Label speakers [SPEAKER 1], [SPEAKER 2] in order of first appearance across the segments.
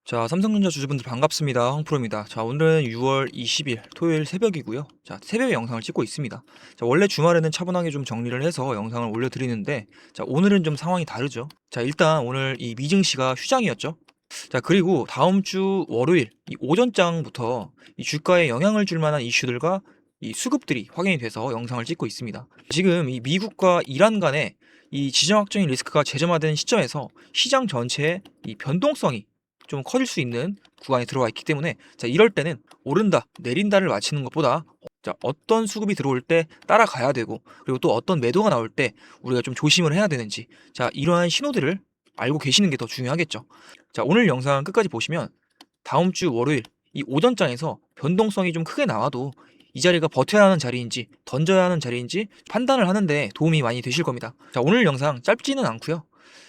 [SPEAKER 1] 자, 삼성전자 주주분들 반갑습니다. 황프로입니다. 자, 오늘은 6월 20일 토요일 새벽이고요. 자, 새벽에 영상을 찍고 있습니다. 자, 원래 주말에는 차분하게 좀 정리를 해서 영상을 올려드리는데, 자, 오늘은 좀 상황이 다르죠. 자, 일단 오늘 이 미증시가 휴장이었죠. 자, 그리고 다음 주 월요일 이 오전장부터 이 주가에 영향을 줄 만한 이슈들과 이 수급들이 확인이 돼서 영상을 찍고 있습니다. 지금 이 미국과 이란 간의 이 지정학적인 리스크가 재점화된 시점에서 시장 전체의 이 변동성이 좀 커질 수 있는 구간에 들어와 있기 때문에, 자, 이럴 때는 오른다 내린다를 맞추는 것보다 자, 어떤 수급이 들어올 때 따라가야 되고, 그리고 또 어떤 매도가 나올 때 우리가 좀 조심을 해야 되는지, 자, 이러한 신호들을 알고 계시는 게 더 중요하겠죠. 자, 오늘 영상 끝까지 보시면 다음 주 월요일 이 오전장에서 변동성이 좀 크게 나와도 이 자리가 버텨야 하는 자리인지 던져야 하는 자리인지 판단을 하는데 도움이 많이 되실 겁니다. 자, 오늘 영상 짧지는 않고요.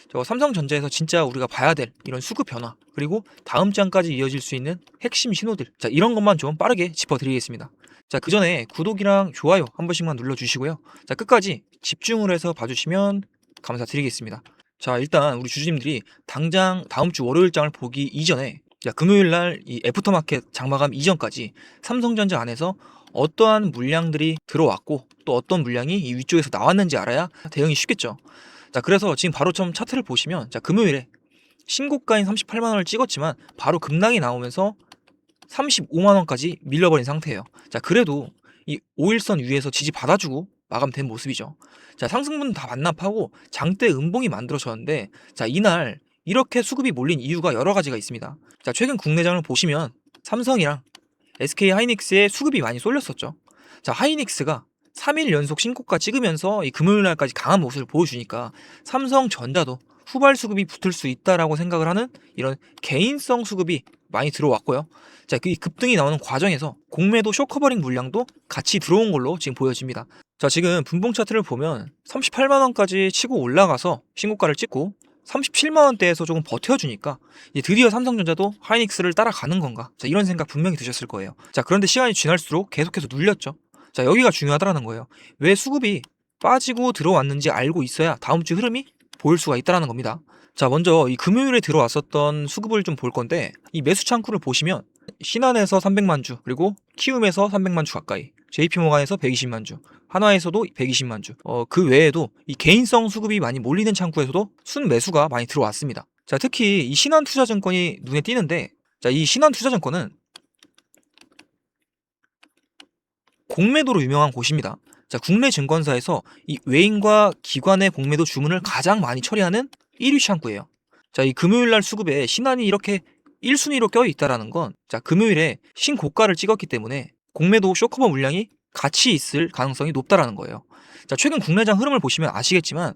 [SPEAKER 1] 저 삼성전자에서 진짜 우리가 봐야 될 이런 수급 변화, 그리고 다음 장까지 이어질 수 있는 핵심 신호들, 자, 이런 것만 좀 빠르게 짚어드리겠습니다. 자, 그 전에 구독이랑 좋아요 한 번씩만 눌러주시고요. 자, 끝까지 집중을 해서 봐주시면 감사드리겠습니다. 자, 일단 우리 주주님들이 당장 다음 주 월요일장을 보기 이전에, 자, 금요일 날 이 애프터마켓 장마감 이전까지 삼성전자 안에서 어떠한 물량들이 들어왔고 또 어떤 물량이 이 위쪽에서 나왔는지 알아야 대응이 쉽겠죠. 자, 그래서 지금 바로 좀 차트를 보시면, 자, 금요일에 신고가인 38만원을 찍었지만 바로 급락이 나오면서 35만원까지 밀려버린 상태예요. 자, 그래도 이 5일선 위에서 지지 받아주고 마감된 모습이죠. 자, 상승분 다 반납하고 장대 음봉이 만들어졌는데, 자, 이날 이렇게 수급이 몰린 이유가 여러 가지가 있습니다. 자, 최근 국내장을 보시면 삼성이랑 SK 하이닉스의 수급이 많이 쏠렸었죠. 자, 하이닉스가 3일 연속 신고가 찍으면서 이 금요일 날까지 강한 모습을 보여주니까 삼성전자도 후발 수급이 붙을 수 있다라고 생각을 하는 이런 개인성 수급이 많이 들어왔고요. 자, 그 급등이 나오는 과정에서 공매도 쇼커버링 물량도 같이 들어온 걸로 지금 보여집니다. 자, 지금 분봉 차트를 보면 38만원까지 치고 올라가서 신고가를 찍고 37만원대에서 조금 버텨주니까 이제 드디어 삼성전자도 하이닉스를 따라가는 건가, 자, 이런 생각 분명히 드셨을 거예요. 자, 그런데 시간이 지날수록 계속해서 눌렸죠. 자, 여기가 중요하다라는 거예요. 왜 수급이 빠지고 들어왔는지 알고 있어야 다음 주 흐름이 보일 수가 있다라는 겁니다. 자, 먼저 이 금요일에 들어왔었던 수급을 좀 볼 건데, 이 매수 창구를 보시면 신한에서 300만 주, 그리고 키움에서 300만 주 가까이, JP모간에서 120만 주, 한화에서도 120만 주, 그 외에도 이 개인성 수급이 많이 몰리는 창구에서도 순 매수가 많이 들어왔습니다. 자, 특히 이 신한투자증권이 눈에 띄는데, 자, 이 신한투자증권은 공매도로 유명한 곳입니다. 자, 국내 증권사에서 이 외인과 기관의 공매도 주문을 가장 많이 처리하는 1위 창구예요. 자, 이 금요일 날 수급에 신한이 이렇게 1순위로 껴있다라는 건, 자, 금요일에 신고가를 찍었기 때문에 공매도 쇼커버 물량이 같이 있을 가능성이 높다라는 거예요. 자, 최근 국내장 흐름을 보시면 아시겠지만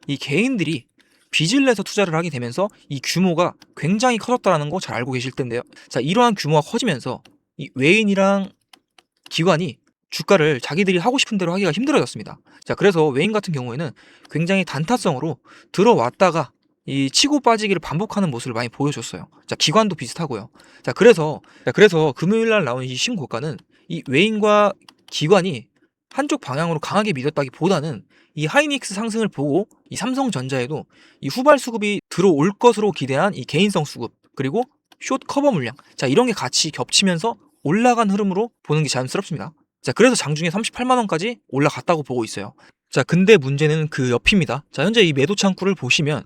[SPEAKER 1] 이 개인들이 빚을 내서 투자를 하게 되면서 이 규모가 굉장히 커졌다라는 거 잘 알고 계실 텐데요. 자, 이러한 규모가 커지면서 이 외인이랑 기관이 주가를 자기들이 하고 싶은 대로 하기가 힘들어졌습니다. 자, 그래서 외인 같은 경우에는 굉장히 단타성으로 들어왔다가 이 치고 빠지기를 반복하는 모습을 많이 보여줬어요. 자, 기관도 비슷하고요. 자, 그래서 금요일 날 나온 이 신고가는 이 외인과 기관이 한쪽 방향으로 강하게 믿었다기보다는 이 하이닉스 상승을 보고 이 삼성전자에도 이 후발 수급이 들어올 것으로 기대한 이 개인성 수급, 그리고 숏 커버 물량, 자, 이런 게 같이 겹치면서 올라간 흐름으로 보는 게 자연스럽습니다. 자, 그래서 장중에 38만원까지 올라갔다고 보고 있어요. 자, 근데 문제는 그 옆입니다. 자, 현재 이 매도 창구를 보시면,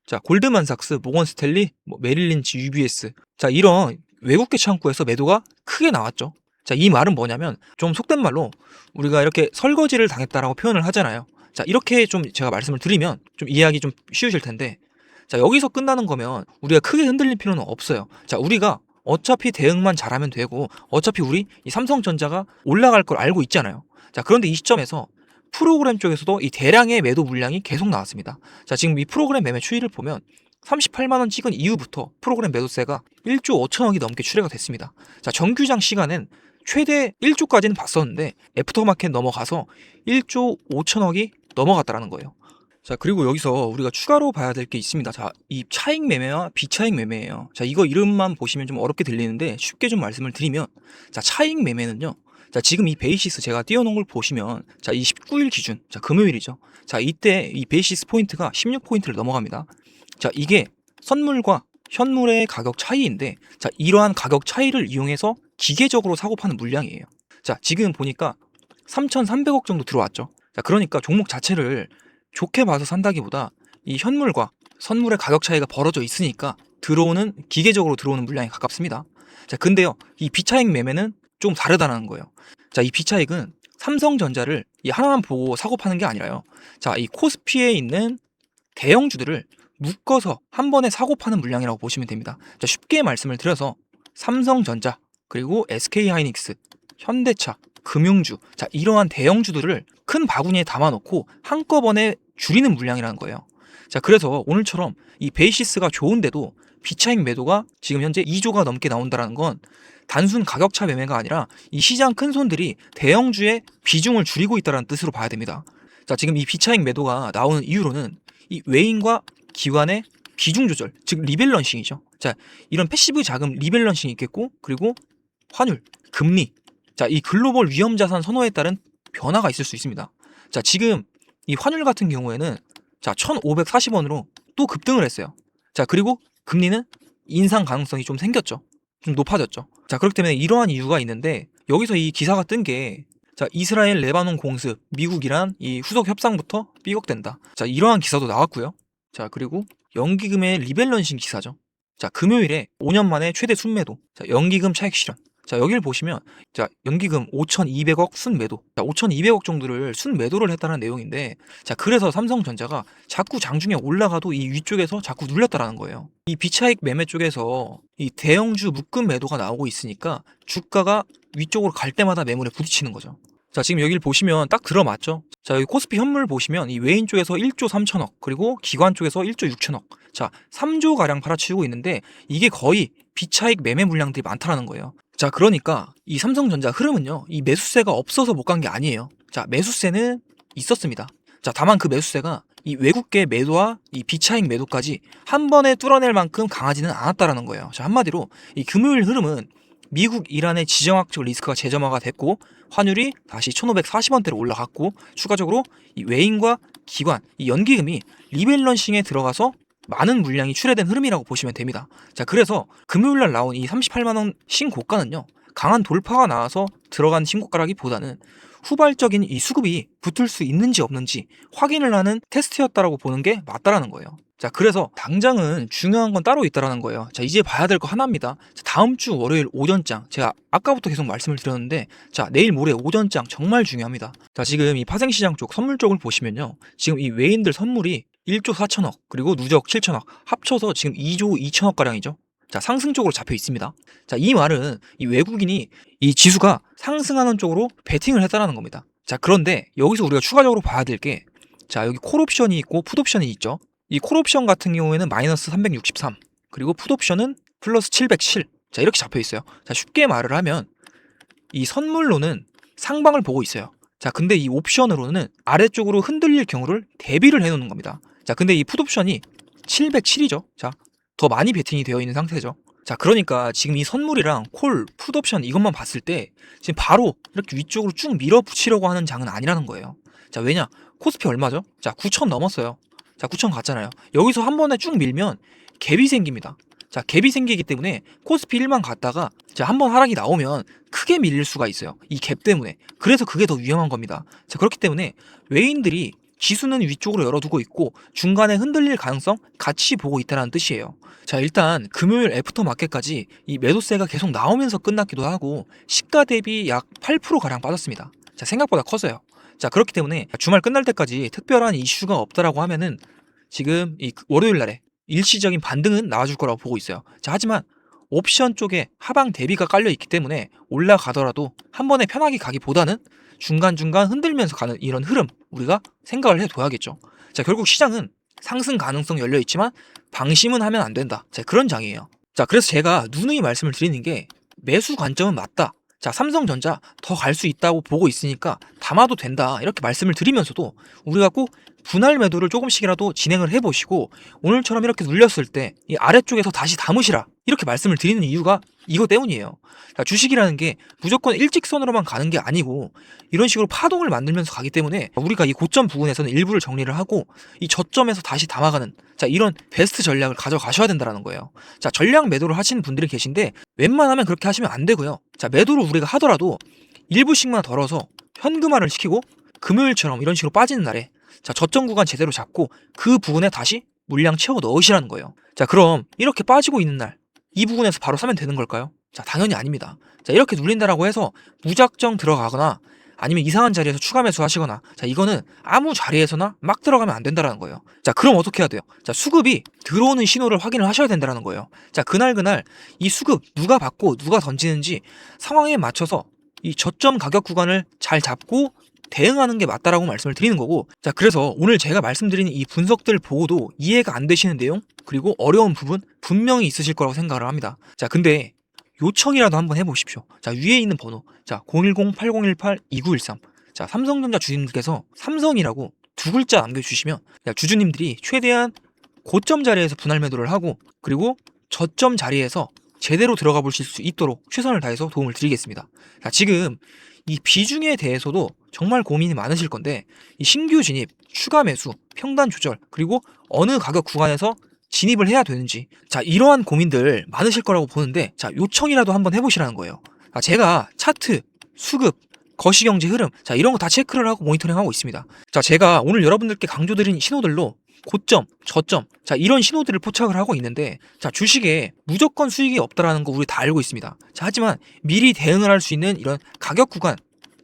[SPEAKER 1] 자, 골드만삭스, 모건스탠리, 메릴린치, UBS, 자, 이런 외국계 창구에서 매도가 크게 나왔죠. 자, 이 말은 뭐냐면 좀 속된 말로 우리가 이렇게 설거지를 당했다라고 표현을 하잖아요. 자, 이렇게 좀 제가 말씀을 드리면 좀 이해하기 좀 쉬우실 텐데, 자, 여기서 끝나는 거면 우리가 크게 흔들릴 필요는 없어요. 자, 우리가 어차피 대응만 잘하면 되고, 어차피 우리 이 삼성전자가 올라갈 걸 알고 있잖아요. 자, 그런데 이 시점에서 프로그램 쪽에서도 이 대량의 매도 물량이 계속 나왔습니다. 자, 지금 이 프로그램 매매 추이를 보면 38만원 찍은 이후부터 프로그램 매도세가 1조 5천억이 넘게 출회가 됐습니다. 자, 정규장 시간엔 최대 1조까지는 봤었는데 애프터마켓 넘어가서 1조 5천억이 넘어갔다라는 거예요. 자, 그리고 여기서 우리가 추가로 봐야 될 게 있습니다. 자, 이 차익 매매와 비차익 매매예요. 자, 이거 이름만 보시면 좀 어렵게 들리는데 쉽게 좀 말씀을 드리면, 자, 차익 매매는요, 자, 지금 이 베이시스 제가 띄워놓은 걸 보시면, 자, 이 19일 기준, 자, 금요일이죠. 자, 이때 이 베이시스 포인트가 16포인트를 넘어갑니다. 자, 이게 선물과 현물의 가격 차이인데, 자, 이러한 가격 차이를 이용해서 기계적으로 사고 파는 물량이에요. 자, 지금 보니까 3,300억 정도 들어왔죠. 자, 그러니까 종목 자체를 좋게 봐서 산다기보다 이 현물과 선물의 가격 차이가 벌어져 있으니까 기계적으로 들어오는 물량에 가깝습니다. 자, 근데요, 이 비차익 매매는 좀 다르다는 거예요. 자, 이 비차익은 삼성전자를 이 하나만 보고 사고 파는 게 아니라요. 자, 이 코스피에 있는 대형주들을 묶어서 한 번에 사고 파는 물량이라고 보시면 됩니다. 자, 쉽게 말씀을 드려서 삼성전자, 그리고 SK하이닉스, 현대차, 금융주, 자, 이러한 대형주들을 큰 바구니에 담아놓고 한꺼번에 줄이는 물량이라는 거예요. 자, 그래서 오늘처럼 이 베이시스가 좋은데도 비차익 매도가 지금 현재 2조가 넘게 나온다는 건 단순 가격차 매매가 아니라 이 시장 큰손들이 대형주의 비중을 줄이고 있다는 뜻으로 봐야 됩니다. 자, 지금 이 비차익 매도가 나오는 이유로는 이 외인과 기관의 비중 조절, 즉 리밸런싱이죠. 자, 이런 패시브 자금 리밸런싱이 있겠고, 그리고 환율, 금리, 자, 이 글로벌 위험 자산 선호에 따른 변화가 있을 수 있습니다. 자, 지금 이 환율 같은 경우에는 자, 1,540원으로 또 급등을 했어요. 자, 그리고 금리는 인상 가능성이 좀 생겼죠. 좀 높아졌죠. 자, 그렇기 때문에 이러한 이유가 있는데, 여기서 이 기사가 뜬 게, 자, 이스라엘 레바논 공습, 미국 이란 이 후속 협상부터 삐걱된다. 자, 이러한 기사도 나왔고요. 자, 그리고 연기금의 리밸런싱 기사죠. 자, 금요일에 5년 만에 최대 순매도. 자, 연기금 차익 실현. 자, 여기를 보시면, 자, 연기금 5,200억 순매도. 자, 5,200억 정도를 순매도를 했다는 내용인데, 자, 그래서 삼성전자가 자꾸 장중에 올라가도 이 위쪽에서 자꾸 눌렸다라는 거예요. 이 비차익 매매 쪽에서 이 대형주 묶음 매도가 나오고 있으니까 주가가 위쪽으로 갈 때마다 매물에 부딪히는 거죠. 자, 지금 여기를 보시면 딱 들어맞죠. 자, 여기 코스피 현물 보시면 이 외인 쪽에서 1조 3천억, 그리고 기관 쪽에서 1조 6천억. 자, 3조 가량 팔아치우고 있는데, 이게 거의 비차익 매매 물량들이 많다라는 거예요. 자, 그러니까 이 삼성전자 흐름은요, 이 매수세가 없어서 못 간 게 아니에요. 자, 매수세는 있었습니다. 자, 다만 그 매수세가 이 외국계 매도와 이 비차익 매도까지 한 번에 뚫어낼 만큼 강하지는 않았다라는 거예요. 자, 한마디로 이 금요일 흐름은 미국 이란의 지정학적 리스크가 재점화가 됐고, 환율이 다시 1,540원대로 올라갔고, 추가적으로 이 외인과 기관, 이 연기금이 리밸런싱에 들어가서 많은 물량이 출회된 흐름이라고 보시면 됩니다. 자, 그래서 금요일날 나온 이 38만원 신고가는요, 강한 돌파가 나와서 들어간 신고가라기보다는 후발적인 이 수급이 붙을 수 있는지 없는지 확인을 하는 테스트였다라고 보는 게 맞다라는 거예요. 자, 그래서 당장은 중요한 건 따로 있다라는 거예요. 자, 이제 봐야 될 거 하나입니다. 자, 다음 주 월요일 오전장, 제가 아까부터 계속 말씀을 드렸는데, 자, 내일 모레 오전장 정말 중요합니다. 자, 지금 이 파생시장 쪽 선물 쪽을 보시면요, 지금 이 외인들 선물이 1조 4천억, 그리고 누적 7천억, 합쳐서 지금 2조 2천억 가량이죠. 자, 상승 쪽으로 잡혀 있습니다. 자, 이 말은 이 외국인이 이 지수가 상승하는 쪽으로 베팅을 했다라는 겁니다. 자, 그런데 여기서 우리가 추가적으로 봐야 될 게, 자, 여기 콜옵션이 있고 풋옵션이 있죠. 이 콜옵션 같은 경우에는 마이너스 363, 그리고 풋옵션은 플러스 707. 자, 이렇게 잡혀 있어요. 자, 쉽게 말을 하면 이 선물로는 상방을 보고 있어요. 자, 근데 이 옵션으로는 아래쪽으로 흔들릴 경우를 대비를 해 놓는 겁니다. 자, 근데 이 풋옵션이 707이죠. 자, 더 많이 베팅이 되어 있는 상태죠. 자, 그러니까 지금 이 선물이랑 콜, 풋옵션 이것만 봤을 때 지금 바로 이렇게 위쪽으로 쭉 밀어붙이려고 하는 장은 아니라는 거예요. 자, 왜냐? 코스피 얼마죠? 자, 9천 넘었어요. 자, 9천 갔잖아요. 여기서 한 번에 쭉 밀면 갭이 생깁니다. 자, 갭이 생기기 때문에 코스피 1만 갔다가 자, 한 번 하락이 나오면 크게 밀릴 수가 있어요. 이 갭 때문에. 그래서 그게 더 위험한 겁니다. 자, 그렇기 때문에 외인들이 지수는 위쪽으로 열어두고 있고 중간에 흔들릴 가능성 같이 보고 있다는 뜻이에요. 자, 일단 금요일 애프터 마켓까지 이 매도세가 계속 나오면서 끝났기도 하고 시가 대비 약 8% 가량 빠졌습니다. 자, 생각보다 컸어요. 자, 그렇기 때문에 주말 끝날 때까지 특별한 이슈가 없다라고 하면은 지금 이 월요일 날에 일시적인 반등은 나와줄 거라고 보고 있어요. 자, 하지만 옵션 쪽에 하방 대비가 깔려 있기 때문에 올라가더라도 한 번에 편하게 가기보다는 중간중간 흔들면서 가는 이런 흐름 우리가 생각을 해둬야겠죠. 자, 결국 시장은 상승 가능성 열려 있지만 방심은 하면 안 된다. 자, 그런 장이에요. 자, 그래서 제가 누누이 말씀을 드리는 게 매수 관점은 맞다. 자, 삼성전자 더 갈 수 있다고 보고 있으니까 담아도 된다. 이렇게 말씀을 드리면서도 우리가 꼭 분할 매도를 조금씩이라도 진행을 해보시고 오늘처럼 이렇게 눌렸을 때 이 아래쪽에서 다시 담으시라. 이렇게 말씀을 드리는 이유가 이거 때문이에요. 자, 주식이라는 게 무조건 일직선으로만 가는 게 아니고 이런 식으로 파동을 만들면서 가기 때문에 우리가 이 고점 부근에서는 일부를 정리를 하고 이 저점에서 다시 담아가는, 자, 이런 베스트 전략을 가져가셔야 된다는 거예요. 자, 전략 매도를 하시는 분들이 계신데 웬만하면 그렇게 하시면 안 되고요. 자, 매도를 우리가 하더라도 일부씩만 덜어서 현금화를 시키고 금요일처럼 이런 식으로 빠지는 날에, 자, 저점 구간 제대로 잡고 그 부분에 다시 물량 채워 넣으시라는 거예요. 자, 그럼 이렇게 빠지고 있는 날 이 부분에서 바로 사면 되는 걸까요? 자, 당연히 아닙니다. 자, 이렇게 눌린다라고 해서 무작정 들어가거나 아니면 이상한 자리에서 추가 매수하시거나, 자, 이거는 아무 자리에서나 막 들어가면 안 된다라는 거예요. 자, 그럼 어떻게 해야 돼요? 자, 수급이 들어오는 신호를 확인을 하셔야 된다라는 거예요. 자, 그날 이 수급 누가 받고 누가 던지는지 상황에 맞춰서 이 저점 가격 구간을 잘 잡고 대응하는 게 맞다라고 말씀을 드리는 거고, 자, 그래서 오늘 제가 말씀드리는 이 분석들 보고도 이해가 안 되시는 내용 그리고 어려운 부분 분명히 있으실 거라고 생각을 합니다. 자, 근데 요청이라도 한번 해보십시오. 자, 위에 있는 번호, 자, 010-8018-2913, 자, 삼성전자 주주님들께서 삼성이라고 두 글자 남겨주시면 주주님들이 최대한 고점 자리에서 분할 매도를 하고 그리고 저점 자리에서 제대로 들어가 보실 수 있도록 최선을 다해서 도움을 드리겠습니다. 자, 지금 이 비중에 대해서도 정말 고민이 많으실 건데, 이 신규 진입, 추가 매수, 평단 조절, 그리고 어느 가격 구간에서 진입을 해야 되는지, 자, 이러한 고민들 많으실 거라고 보는데, 자, 요청이라도 한번 해보시라는 거예요. 자, 제가 차트, 수급, 거시경제 흐름, 자, 이런 거 다 체크를 하고 모니터링하고 있습니다. 자, 제가 오늘 여러분들께 강조드린 신호들로 고점, 저점, 자, 이런 신호들을 포착을 하고 있는데, 자, 주식에 무조건 수익이 없다라는 거 우리 다 알고 있습니다. 자, 하지만 미리 대응을 할 수 있는 이런 가격 구간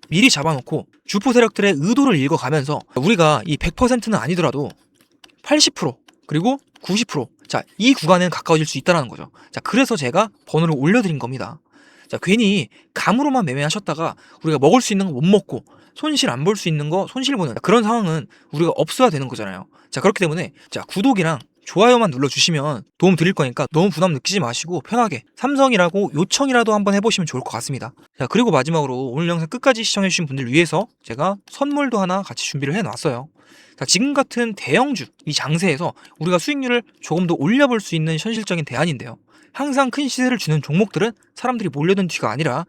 [SPEAKER 1] 미리 잡아놓고 주포 세력들의 의도를 읽어가면서 우리가 이 100%는 아니더라도 80% 그리고 90%, 자, 이 구간은 가까워질 수 있다는 거죠. 자, 그래서 제가 번호를 올려드린 겁니다. 자, 괜히 감으로만 매매하셨다가 우리가 먹을 수 있는 거 못 먹고 손실 안 볼 수 있는 거 손실 보는 그런 상황은 우리가 없어야 되는 거잖아요. 자, 그렇기 때문에 자, 구독이랑 좋아요만 눌러주시면 도움 드릴 거니까 너무 부담 느끼지 마시고 편하게 삼성이라고 요청이라도 한번 해보시면 좋을 것 같습니다. 자, 그리고 마지막으로 오늘 영상 끝까지 시청해주신 분들 위해서 제가 선물도 하나 같이 준비를 해놨어요. 자, 지금 같은 대형주 이 장세에서 우리가 수익률을 조금 더 올려볼 수 있는 현실적인 대안인데요. 항상 큰 시세를 주는 종목들은 사람들이 몰려든 뒤가 아니라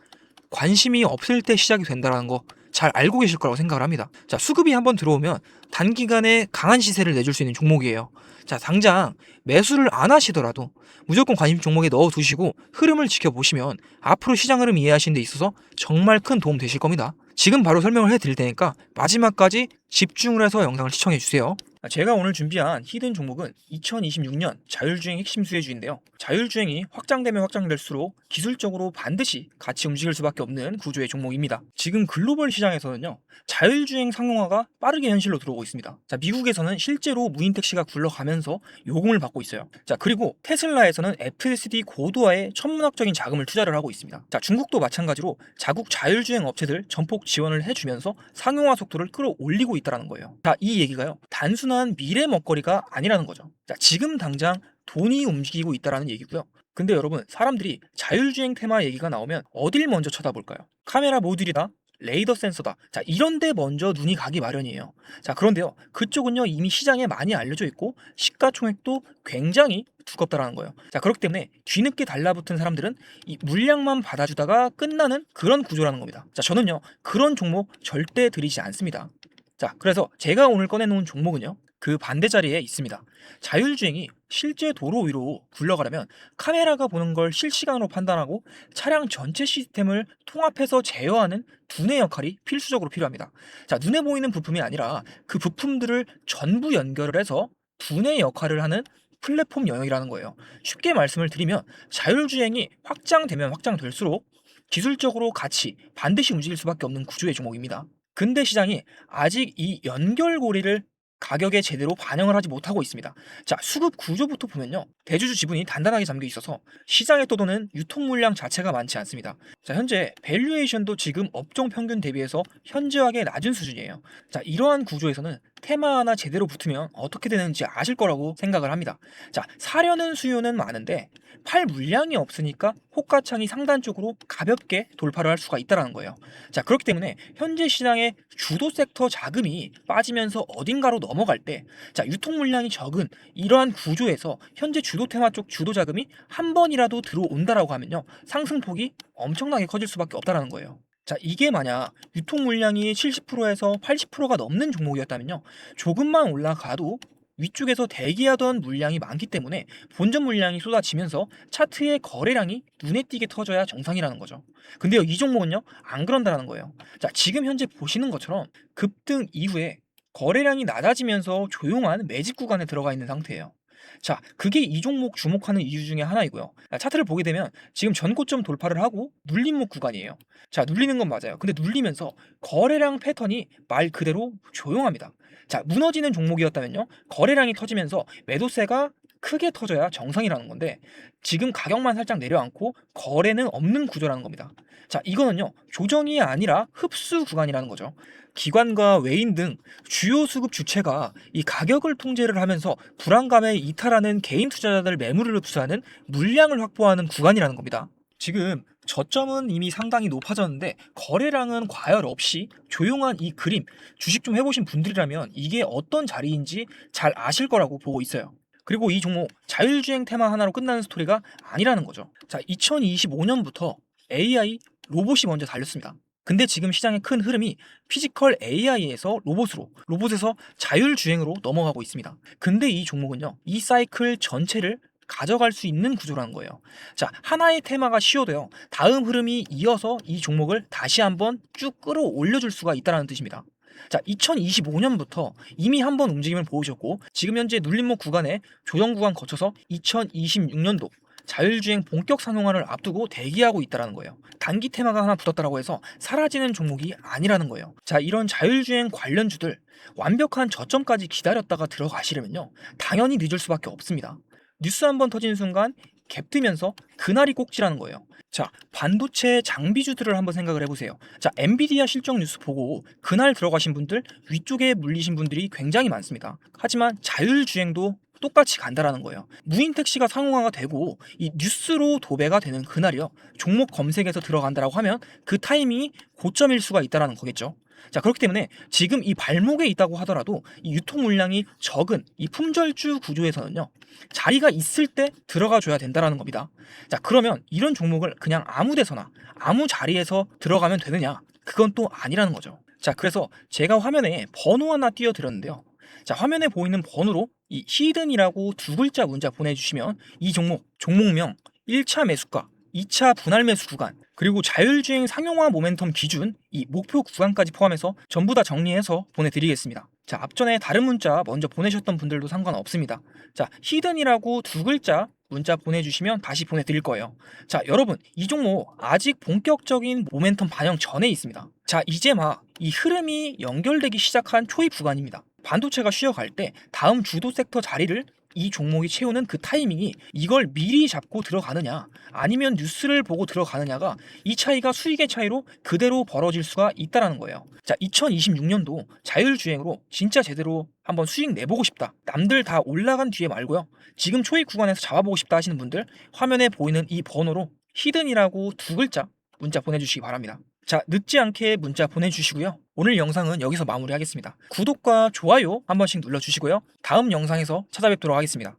[SPEAKER 1] 관심이 없을 때 시작이 된다는 거 잘 알고 계실 거라고 생각을 합니다. 자, 수급이 한번 들어오면 단기간에 강한 시세를 내줄 수 있는 종목이에요. 자, 당장 매수를 안 하시더라도 무조건 관심 종목에 넣어두시고 흐름을 지켜보시면 앞으로 시장 흐름 이해하시는 데 있어서 정말 큰 도움 되실 겁니다. 지금 바로 설명을 해드릴 테니까 마지막까지 집중을 해서 영상을 시청해주세요. 제가 오늘 준비한 히든 종목은 2026년 자율주행 핵심 수혜주인데요. 자율주행이 확장되면 확장될수록 기술적으로 반드시 같이 움직일 수밖에 없는 구조의 종목입니다. 지금 글로벌 시장에서는요, 자율주행 상용화가 빠르게 현실로 들어오고 있습니다. 자, 미국에서는 실제로 무인 택시가 굴러가면서 요금을 받고 있어요. 자, 그리고 테슬라에서는 FSD 고도화에 천문학적인 자금을 투자를 하고 있습니다. 자, 중국도 마찬가지로 자국 자율주행 업체들 전폭 지원을 해주면서 상용화 속도를 끌어올리고 있다는 거예요. 자, 이 얘기가요, 단순한 미래 먹거리가 아니라는 거죠. 자, 지금 당장 돈이 움직이고 있다는 얘기고요. 근데 여러분, 사람들이 자율주행 테마 얘기가 나오면 어딜 먼저 쳐다볼까요? 카메라 모듈이다, 레이더 센서다, 자, 이런데 먼저 눈이 가기 마련이에요. 자, 그런데요, 그쪽은요 이미 시장에 많이 알려져 있고 시가총액도 굉장히 두껍다라는 거예요. 자, 그렇기 때문에 뒤늦게 달라붙은 사람들은 이 물량만 받아주다가 끝나는 그런 구조라는 겁니다. 자, 저는요 그런 종목 절대 들이지 않습니다. 자, 그래서 제가 오늘 꺼내놓은 종목은요, 그 반대 자리에 있습니다. 자율주행이 실제 도로 위로 굴러가려면 카메라가 보는 걸 실시간으로 판단하고 차량 전체 시스템을 통합해서 제어하는 두뇌 역할이 필수적으로 필요합니다. 자, 눈에 보이는 부품이 아니라 그 부품들을 전부 연결을 해서 두뇌 역할을 하는 플랫폼 영역이라는 거예요. 쉽게 말씀을 드리면 자율주행이 확장되면 확장될수록 기술적으로 같이 반드시 움직일 수밖에 없는 구조의 종목입니다. 근데 시장이 아직 이 연결고리를 가격에 제대로 반영을 하지 못하고 있습니다. 자, 수급 구조부터 보면요, 대주주 지분이 단단하게 잠겨 있어서 시장에 떠도는 유통 물량 자체가 많지 않습니다. 자, 현재 밸류에이션도 지금 업종 평균 대비해서 현저하게 낮은 수준이에요. 자, 이러한 구조에서는
[SPEAKER 2] 테마 하나 제대로 붙으면 어떻게 되는지 아실 거라고 생각을 합니다. 자, 사려는 수요는 많은데 팔 물량이 없으니까 호가창이 상단 쪽으로 가볍게 돌파를 할 수가 있다는 거예요. 자, 그렇기 때문에 현재 시장의 주도 섹터 자금이 빠지면서 어딘가로 넘어갈 때, 자, 유통 물량이 적은 이러한 구조에서 현재 주도 테마 쪽 주도 자금이 한 번이라도 들어온다라고 하면요, 상승폭이 엄청나게 커질 수밖에 없다라는 거예요. 자, 이게 만약 유통 물량이 70%에서 80%가 넘는 종목이었다면요, 조금만 올라가도 위쪽에서 대기하던 물량이 많기 때문에 본전 물량이 쏟아지면서 차트의 거래량이 눈에 띄게 터져야 정상이라는 거죠. 근데요, 이 종목은요, 안 그런다는 거예요. 자, 지금 현재 보시는 것처럼 급등 이후에 거래량이 낮아지면서 조용한 매집 구간에 들어가 있는 상태예요. 자, 그게 이 종목 주목하는 이유 중에 하나이고요. 차트를 보게 되면 지금 전고점 돌파를 하고 눌림목 구간이에요. 자, 눌리는 건 맞아요. 근데 눌리면서 거래량 패턴이 말 그대로 조용합니다. 자, 무너지는 종목이었다면요, 거래량이 터지면서 매도세가 크게 터져야 정상이라는 건데, 지금 가격만 살짝 내려앉고 거래는 없는 구조라는 겁니다. 자, 이거는요, 조정이 아니라 흡수 구간이라는 거죠. 기관과 외인 등 주요 수급 주체가 이 가격을 통제를 하면서 불안감에 이탈하는 개인 투자자들 매물을 흡수하는 물량을 확보하는 구간이라는 겁니다. 지금 저점은 이미 상당히 높아졌는데 거래량은 과열 없이 조용한 이 그림, 주식 좀 해보신 분들이라면 이게 어떤 자리인지 잘 아실 거라고 보고 있어요. 그리고 이 종목 자율주행 테마 하나로 끝나는 스토리가 아니라는 거죠. 자, 2025년부터 AI 로봇이 먼저 달렸습니다. 근데 지금 시장의 큰 흐름이 피지컬 AI에서 로봇에서 자율주행으로 넘어가고 있습니다. 근데 이 종목은요, 이 사이클 전체를 가져갈 수 있는 구조라는 거예요. 자, 하나의 테마가 쉬어도요, 다음 흐름이 이어서 이 종목을 다시 한번 쭉 끌어올려 줄 수가 있다는 뜻입니다. 자, 2025년부터 이미 한번 움직임을 보여줬고, 지금 현재 눌림목 구간에 조정 구간 거쳐서 2026년도 자율주행 본격 상용화를 앞두고 대기하고 있다는 거예요. 단기 테마가 하나 붙었다고 해서 사라지는 종목이 아니라는 거예요. 자, 이런 자율주행 관련주들 완벽한 저점까지 기다렸다가 들어가시려면요, 당연히 늦을 수밖에 없습니다. 뉴스 한번 터진 순간 갭 뜨면서 그날이 꼭지라는 거예요. 자, 반도체 장비주들을 한번 생각을 해보세요. 자, 엔비디아 실적 뉴스 보고 그날 들어가신 분들, 위쪽에 물리신 분들이 굉장히 많습니다. 하지만 자율주행도 똑같이 간다라는 거예요. 무인 택시가 상용화가 되고 이 뉴스로 도배가 되는 그날이요, 종목 검색에서 들어간다라고 하면 그 타이밍이 고점일 수가 있다라는 거겠죠. 자, 그렇기 때문에 지금 이 발목에 있다고 하더라도 이 유통 물량이 적은 이 품절주 구조에서는요, 자리가 있을 때 들어가 줘야 된다라는 겁니다. 자, 그러면 이런 종목을 그냥 아무 데서나 아무 자리에서 들어가면 되느냐? 그건 또 아니라는 거죠. 자, 그래서 제가 화면에 번호 하나 띄워 드렸는데요. 자, 화면에 보이는 번호로 이 히든이라고 두 글자 문자 보내주시면 이 종목명 1차 매수가, 2차 분할 매수 구간, 그리고 자율주행 상용화 모멘텀 기준 이 목표 구간까지 포함해서 전부 다 정리해서 보내드리겠습니다. 자, 앞전에 다른 문자 먼저 보내셨던 분들도 상관없습니다. 자, 히든이라고 두 글자 문자 보내주시면 다시 보내드릴 거예요. 자, 여러분, 이 종목 아직 본격적인 모멘텀 반영 전에 있습니다. 자, 이제 막 이 흐름이 연결되기 시작한 초입 구간입니다. 반도체가 쉬어갈 때 다음 주도 섹터 자리를 이 종목이 채우는 그 타이밍이, 이걸 미리 잡고 들어가느냐 아니면 뉴스를 보고 들어가느냐가, 이 차이가 수익의 차이로 그대로 벌어질 수가 있다는 거예요. 자, 2026년도 자율주행으로 진짜 제대로 한번 수익 내보고 싶다, 남들 다 올라간 뒤에 말고요, 지금 초입 구간에서 잡아보고 싶다 하시는 분들, 화면에 보이는 이 번호로 히든이라고 두 글자 문자 보내주시기 바랍니다. 자, 늦지 않게 문자 보내주시고요. 오늘 영상은 여기서 마무리하겠습니다. 구독과 좋아요 한 번씩 눌러주시고요. 다음 영상에서 찾아뵙도록 하겠습니다.